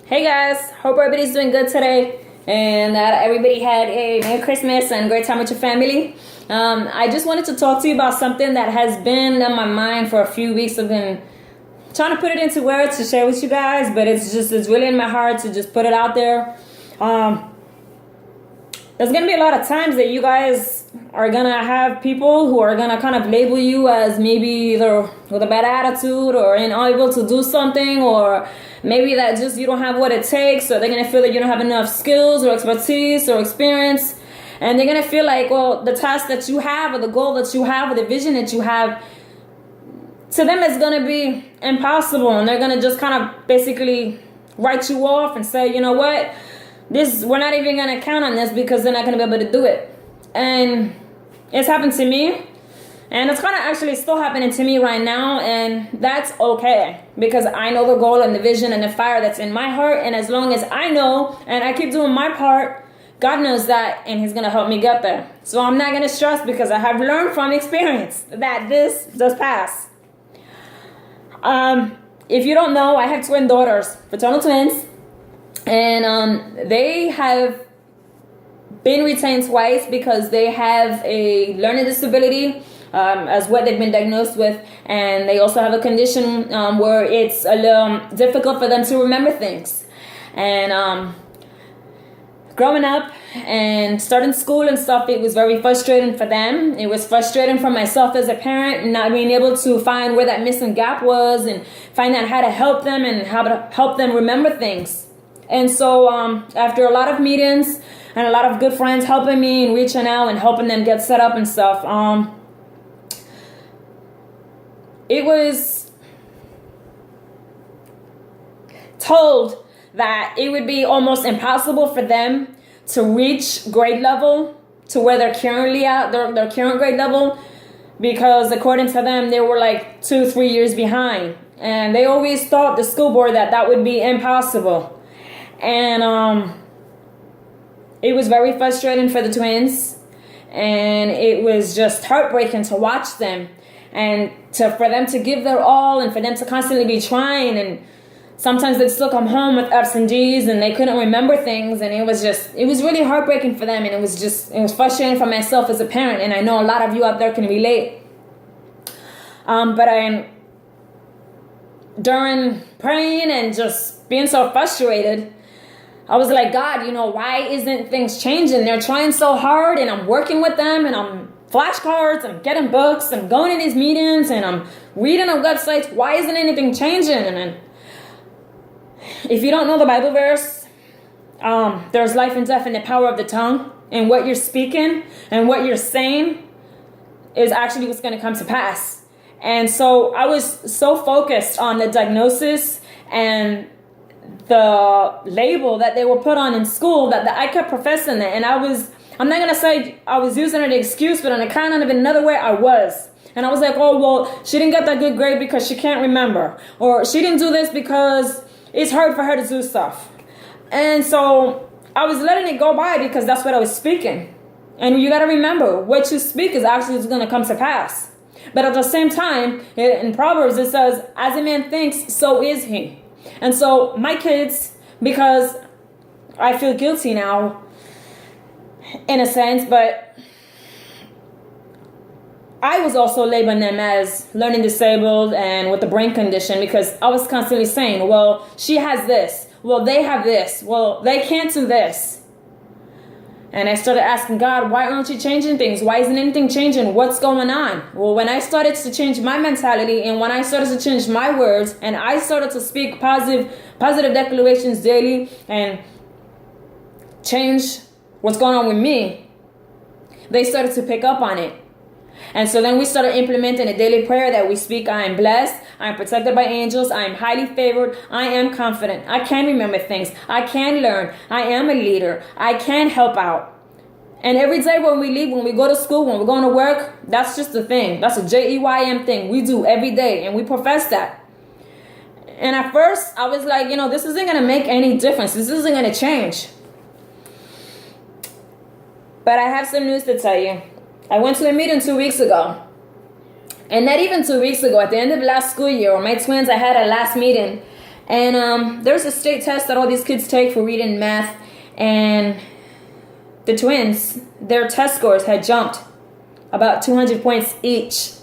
Hey guys, hope everybody's doing good today and that everybody had a Merry Christmas and great time with your family. I just wanted to talk to you about something that has been on my mind for a few weeks. I've been trying to put it into words to share with you guys, but it's really in my heart to just put it out there. There's going to be a lot of times that you guys are going to have people who are going to kind of label you as maybe either with a bad attitude or unable to do something, or maybe that just you don't have what it takes, or they're going to feel that you don't have enough skills or expertise or experience. And they're going to feel like, well, the task that you have or the goal that you have or the vision that you have, to them it's going to be impossible. And they're going to just kind of basically write you off and say, you know what? We're not even going to count on this because they're not going to be able to do it. And it's happened to me. And it's kind of actually still happening to me right now. And that's okay, because I know the goal and the vision and the fire that's in my heart. And as long as I know and I keep doing my part, God knows that, and He's going to help me get there. So I'm not going to stress, because I have learned from experience that this does pass. If you don't know, I have twin daughters, fraternal twins. And they have been retained twice because they have a learning disability, as what they've been diagnosed with. And they also have a condition where it's a little difficult for them to remember things. And growing up and starting school and stuff, it was very frustrating for them. It was frustrating for myself as a parent, not being able to find where that missing gap was and find out how to help them and how to help them remember things. And so after a lot of meetings and a lot of good friends helping me and reaching out and helping them get set up and stuff, it was told that it would be almost impossible for them to reach grade level to where they're currently at, their current grade level, because according to them, they were like 2-3 years behind. And they always thought, the school board, that would be impossible. And it was very frustrating for the twins, and it was just heartbreaking to watch them, and for them to give their all, and for them to constantly be trying, and sometimes they'd still come home with F's and G's and they couldn't remember things, and it was really heartbreaking for them, and it was frustrating for myself as a parent, and I know a lot of you out there can relate. But during praying and just being so frustrated, I was like, God, why isn't things changing? They're trying so hard, and I'm working with them, and I'm flashcards, I'm getting books, I'm going to these meetings, and I'm reading on websites. Why isn't anything changing? And then, if you don't know the Bible verse, there's life and death in the power of the tongue, and what you're speaking and what you're saying is actually what's going to come to pass. And so I was so focused on the diagnosis and the label that they were put on in school that I kept professing it. And I'm not going to say I was using it as an excuse, but on a kind of another way I was. And I was like, oh, well, she didn't get that good grade because she can't remember. Or she didn't do this because it's hard for her to do stuff. And so I was letting it go by because that's what I was speaking. And you got to remember, what you speak is actually going to come to pass. But at the same time, in Proverbs, it says, as a man thinks, so is he. And so my kids, because I feel guilty now, in a sense, but I was also labeling them as learning disabled and with a brain condition, because I was constantly saying, well, she has this. Well, they have this. Well, they can't do this. And I started asking God, why aren't you changing things? Why isn't anything changing? What's going on? Well, when I started to change my mentality, and when I started to change my words, and I started to speak positive declarations daily and change what's going on with me, they started to pick up on it. And so then we started implementing a daily prayer that we speak. I am blessed. I am protected by angels. I am highly favored. I am confident. I can remember things. I can learn. I am a leader. I can help out. And every day when we leave, when we go to school, when we're going to work, that's just the thing. That's a JEYM thing we do every day. And we profess that. And at first, I was like, this isn't going to make any difference. This isn't going to change. But I have some news to tell you. I went to a meeting 2 weeks ago. And not even 2 weeks ago, at the end of last school year, my twins, I had a last meeting. And there's a state test that all these kids take for reading and math. And the twins, their test scores had jumped about 200 points each.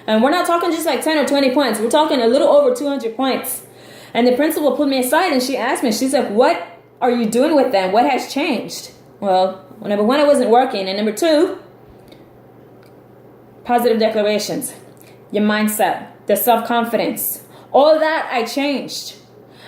And we're not talking just like 10 or 20 points. We're talking a little over 200 points. And the principal pulled me aside and she asked me, she's like, what are you doing with them? What has changed? Well, number one, it wasn't working. And number two, positive declarations, your mindset, the self-confidence, all of that I changed.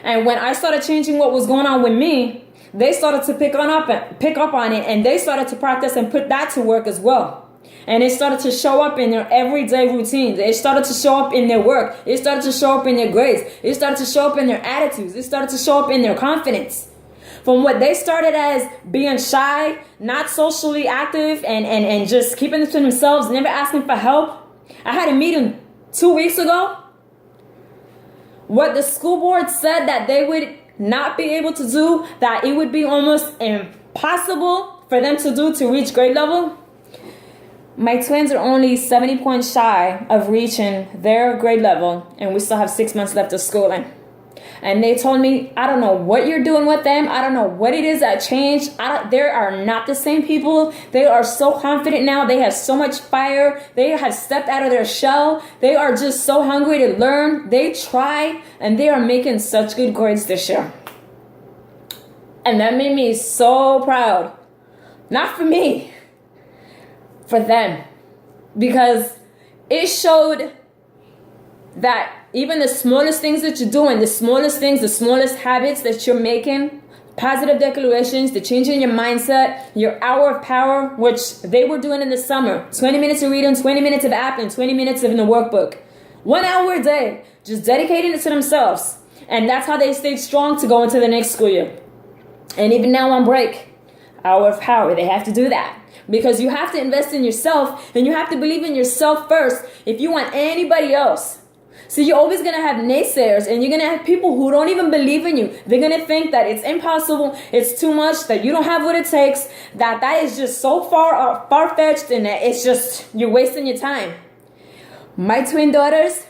And when I started changing what was going on with me, they started to pick up on it, and they started to practice and put that to work as well. And it started to show up in their everyday routines. It started to show up in their work. It started to show up in their grades. It started to show up in their attitudes. It started to show up in their confidence. From what they started as being shy, not socially active, and just keeping it to themselves, never asking for help. I had a meeting 2 weeks ago. What the school board said that they would not be able to do, that it would be almost impossible for them to do to reach grade level. My twins are only 70 points shy of reaching their grade level, and we still have 6 months left of schooling. And they told me, I don't know what you're doing with them. I don't know what it is that changed. They are not the same people. They are so confident now. They have so much fire. They have stepped out of their shell. They are just so hungry to learn. They try, and they are making such good grades this year. And that made me so proud. Not for me, for them. Because it showed that even the smallest things that you're doing, the smallest things, the smallest habits that you're making, positive declarations, the change in your mindset, your hour of power, which they were doing in the summer, 20 minutes of reading, 20 minutes of app, and 20 minutes in the workbook. 1 hour a day, just dedicating it to themselves. And that's how they stayed strong to go into the next school year. And even now on break, hour of power, they have to do that. Because you have to invest in yourself, and you have to believe in yourself first if you want anybody else. So you're always going to have naysayers, and you're going to have people who don't even believe in you. They're going to think that it's impossible, it's too much, that you don't have what it takes, that is just so far-fetched, and that it's just, you're wasting your time. My twin daughters,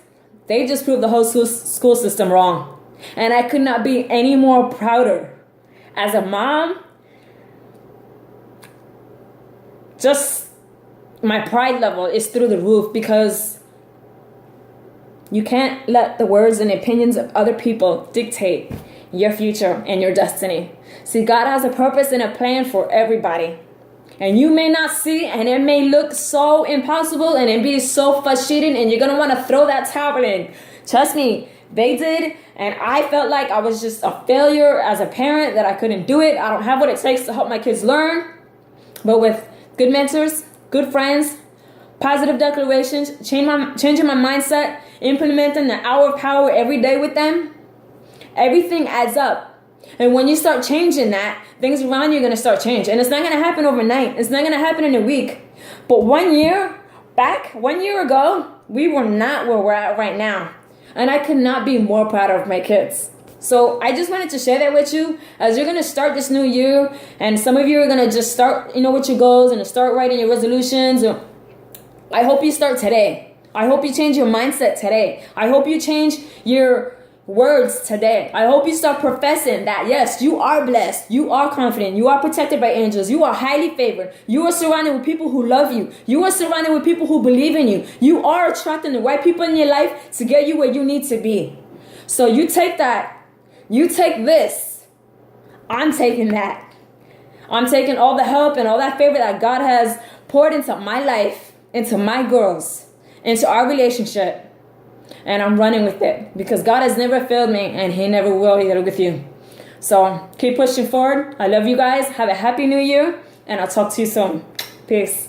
they just proved the whole school system wrong. And I could not be any more prouder. As a mom, just my pride level is through the roof, because you can't let the words and opinions of other people dictate your future and your destiny. See, God has a purpose and a plan for everybody. And you may not see, and it may look so impossible, and it be so frustrating, and you're going to want to throw that towel in. Trust me, they did, and I felt like I was just a failure as a parent, that I couldn't do it. I don't have what it takes to help my kids learn. But with good mentors, good friends, positive declarations, changing my mindset, implementing the hour of power every day with them, everything adds up. And when you start changing that, things around you are going to start changing. And it's not going to happen overnight. It's not going to happen in a week. But 1 year ago, we were not where we're at right now. And I could not be more proud of my kids. So I just wanted to share that with you as you're going to start this new year. And some of you are going to just start, with your goals and start writing your resolutions. I hope you start today. I hope you change your mindset today. I hope you change your words today. I hope you start professing that, yes, you are blessed. You are confident. You are protected by angels. You are highly favored. You are surrounded with people who love you. You are surrounded with people who believe in you. You are attracting the right people in your life to get you where you need to be. So you take that. You take this. I'm taking that. I'm taking all the help and all that favor that God has poured into my life, into my girls, into our relationship. And I'm running with it, because God has never failed me, and He never will either with you. So keep pushing forward. I love you guys. Have a happy new year, and I'll talk to you soon. Peace.